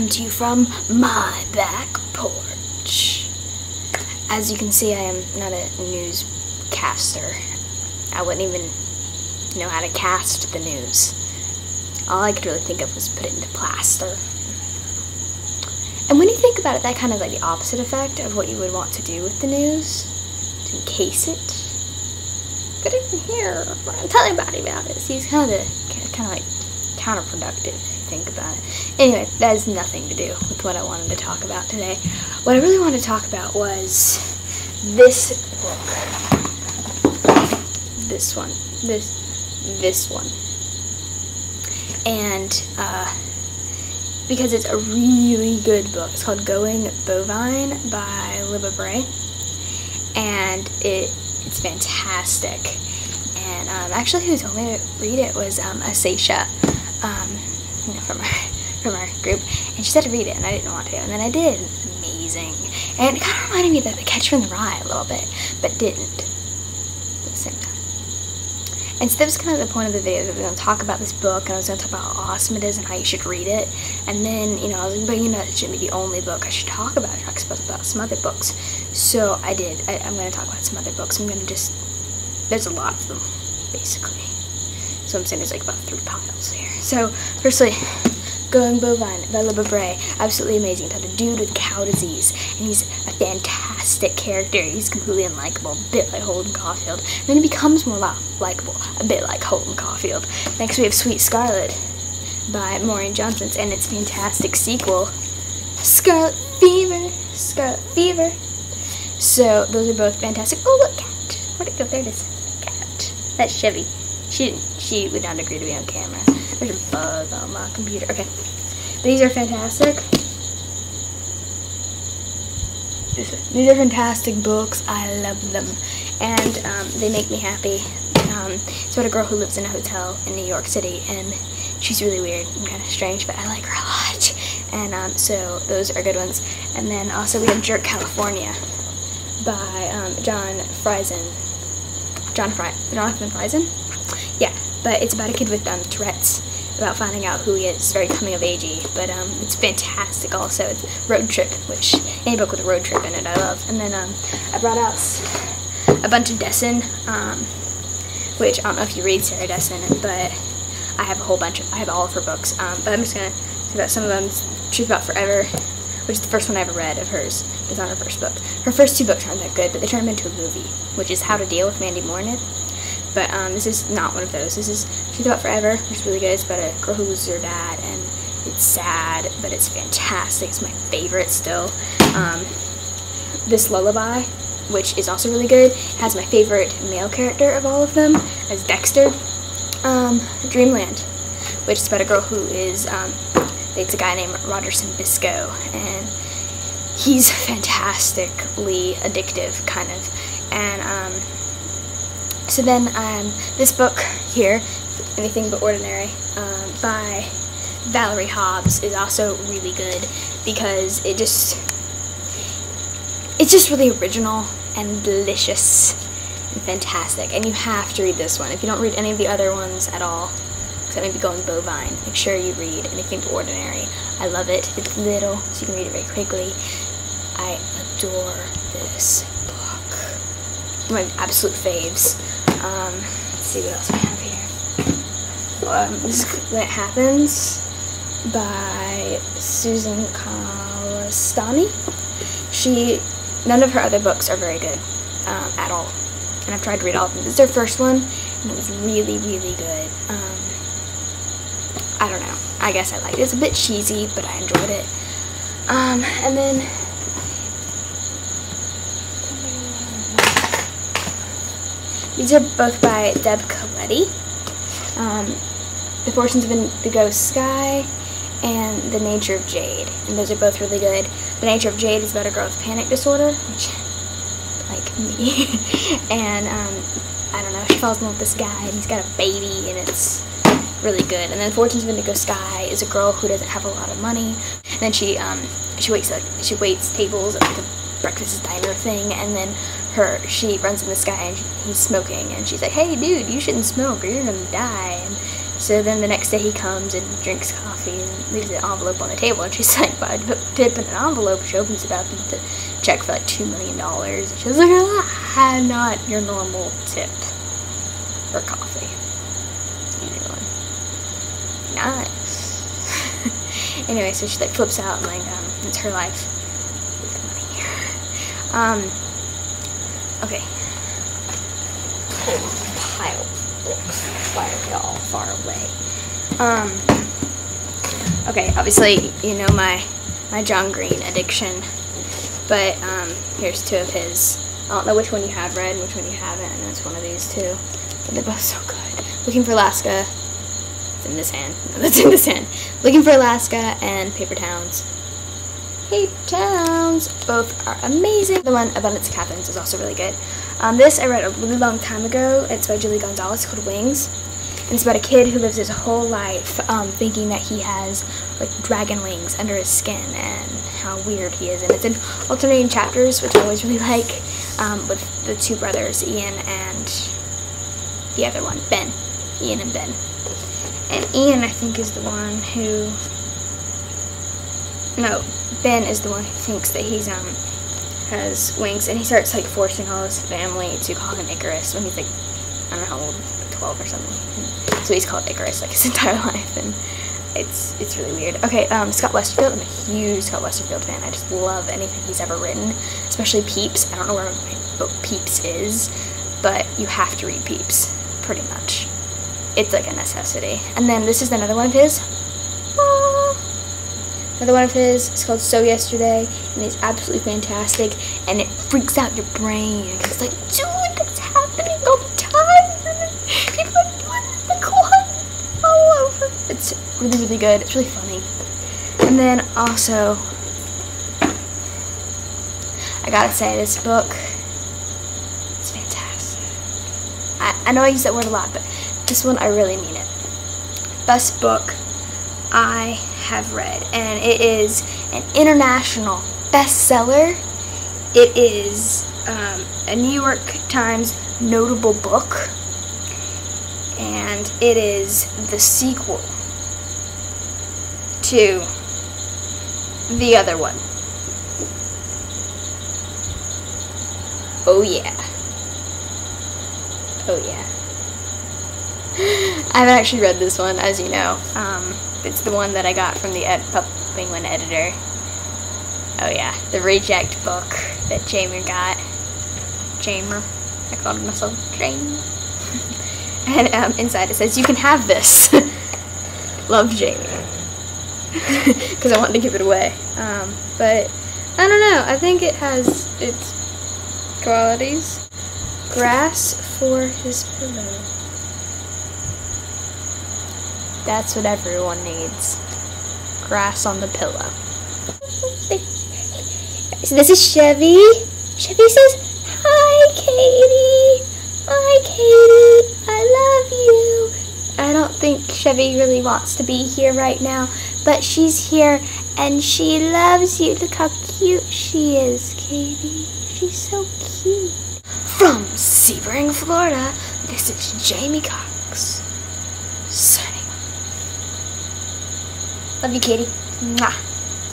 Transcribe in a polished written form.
come to you from my back porch. As you can see, I am not a newscaster. I wouldn't even know how to cast the news. All I could really think of was put it into plaster. And when you think about it, that kind of like the opposite effect of what you would want to do with the news, to encase it. Get in here, tell everybody about it. See, it's kind of like counterproductive if you think about it. Anyway, that has nothing to do with what I wanted to talk about today. What I really wanted to talk about was this book. This one. This one. And, because it's a really good book. It's called Going Bovine by Libba Bray. And it's fantastic. And actually who told me to read it was Asacia, from our group. And she said to read it, and I didn't want to. And then I did. It's amazing. And it kind of reminded me of The Catcher in the Rye a little bit, but didn't at the same time. And so that was kind of the point of the video, that we were going to talk about this book, and I was going to talk about how awesome it is and how you should read it. And then, I was like, but it shouldn't be the only book I should talk about. I should talk about some other books. So I did. I'm going to talk about some other books. I'm going to there's a lot of them, basically. So I'm saying there's like about 3 piles here. So, firstly, Going Bovine by Libba Bray. Absolutely amazing. It's about a dude with cow disease, and he's a fantastic character. He's completely unlikable, a bit like Holden Caulfield. And then he becomes more likable, a bit like Holden Caulfield. Next we have Sweet Scarlet by Maureen Johnson, and its fantastic sequel, Scarlet Fever. Scarlet Fever. So those are both fantastic. Oh, look, cat. Where'd it go? There it is. Cat. That's Chevy. She would not agree to be on camera. There's a bug on my computer. Okay. These are fantastic. These are fantastic books. I love them. And they make me happy. It's about a girl who lives in a hotel in New York City, and she's really weird and kind of strange, but I like her a lot. And so those are good ones. And then also we have Jerk California by Jonathan Friesen? Yeah, but it's about a kid with Tourette's, about finding out who he is. It's very coming of agey, but it's fantastic also. It's road trip, which any book with a road trip in it I love. And then I brought out a bunch of Dessen, which I don't know if you read Sarah Dessen, but I have I have all of her books, but I'm just going to talk about some of them. Truth About Forever, which is the first one I ever read of hers. It's not her first book. Her first 2 books aren't that good, but they turned them into a movie, which is How to Deal with Mandy Moore in it. But this is not one of those. This is Truth About Forever, which is really good. It's about a girl who loses her dad, and it's sad, but it's fantastic. It's my favorite still. This Lullaby, which is also really good, has my favorite male character of all of them, as Dexter. Dreamland, which is about a girl who is, dates a guy named Rogerson Biscoe, and he's fantastically addictive, kind of. And, so then, this book here, Anything But Ordinary, by Valerie Hobbs, is also really good, because it's just really original and delicious and fantastic, and you have to read this one. If you don't read any of the other ones at all, except maybe Going Bovine, make sure you read Anything But Ordinary. I love it. It's little, so you can read it very quickly. I adore this book. One of my absolute faves. Let's see what else we have here. This is When It Happens by Susan Calistani. None of her other books are very good at all, and I've tried to read all of them. This is her first one, and it was really, really good. I don't know. I guess I liked it. It's a bit cheesy, but I enjoyed it. And then these are both by Deb Coletti. The Fortunes of Indigo Sky and The Nature of Jade. And those are both really good. The Nature of Jade is about a girl with panic disorder, which, like me. And, I don't know, she falls in love with this guy, and he's got a baby, and it's really good. And then Fortunes of Indigo Sky is a girl who doesn't have a lot of money. And then she waits tables at like a breakfast diner thing, and then she runs in this guy, and he's smoking, and she's like, hey dude, you shouldn't smoke or you're gonna die. And So then the next day he comes and drinks coffee and leaves an envelope on the table, and she's like, "But I tip in an envelope." She opens it up and it's a check for like $2 million. And she's like, "Ah, not your normal tip for coffee. Easy one." Nice. Anyway, so she like flips out and like it's her life with money. Okay. Pile of books. Why are y'all far away? Okay, obviously you know my John Green addiction, but here's two of his. I don't know which one you have read and which one you haven't. I know it's one of these two, but they're both so good. Looking for Alaska. It's in this hand. No, that's in this hand. Looking for Alaska and Paper Towns. Paper Towns. Both are amazing. The one Abundance of Catherine's is also really good. This I read a really long time ago. It's by Julie Gonzalez, called Wings. And it's about a kid who lives his whole life thinking that he has like dragon wings under his skin and how weird he is. And it's in alternating chapters, which I always really like, with the two brothers, Ian and the other one, Ben. Ian and Ben. And Ian, I think, is the one who... No, Ben is the one who thinks that he's has wings, and he starts like forcing all his family to call him Icarus when he's like, I don't know how old, 12 or something. So he's called Icarus like his entire life, and it's really weird. Okay, Scott Westerfield. I'm a huge Scott Westerfield fan. I just love anything he's ever written, especially Peeps. I don't know where my book Peeps is, but you have to read Peeps, pretty much. It's like a necessity. And then this is another one of his. Another one of his is called So Yesterday, and it's absolutely fantastic, and it freaks out your brain. It's like, dude, that's happening all the time. People are doing the quad all over. It's really, really good. It's really funny. And then also, I gotta say, this book is fantastic. I know I use that word a lot, but this one, I really mean it. Best book I have read, and it is an international bestseller. It is a New York Times notable book, and it is the sequel to the other one. Oh yeah. Oh yeah. I haven't actually read this one, as you know. It's the one that I got from the Penguin editor. Oh yeah, the reject book that Jamer got. Jamer. I called myself Jamer. And inside it says, "You can have this." Love, Jamer. Because I wanted to give it away. But I don't know. I think it has its qualities. Grass for his pillow. That's what everyone needs. Grass on the pillow. So this is Chevy. Chevy says, "Hi, Katie. Hi, Katie. I love you." I don't think Chevy really wants to be here right now, but she's here and she loves you. Look how cute she is, Katie. She's so cute. From Sebring, Florida, this is Jamie Cox. Signing. Love you, Katie. Mwah.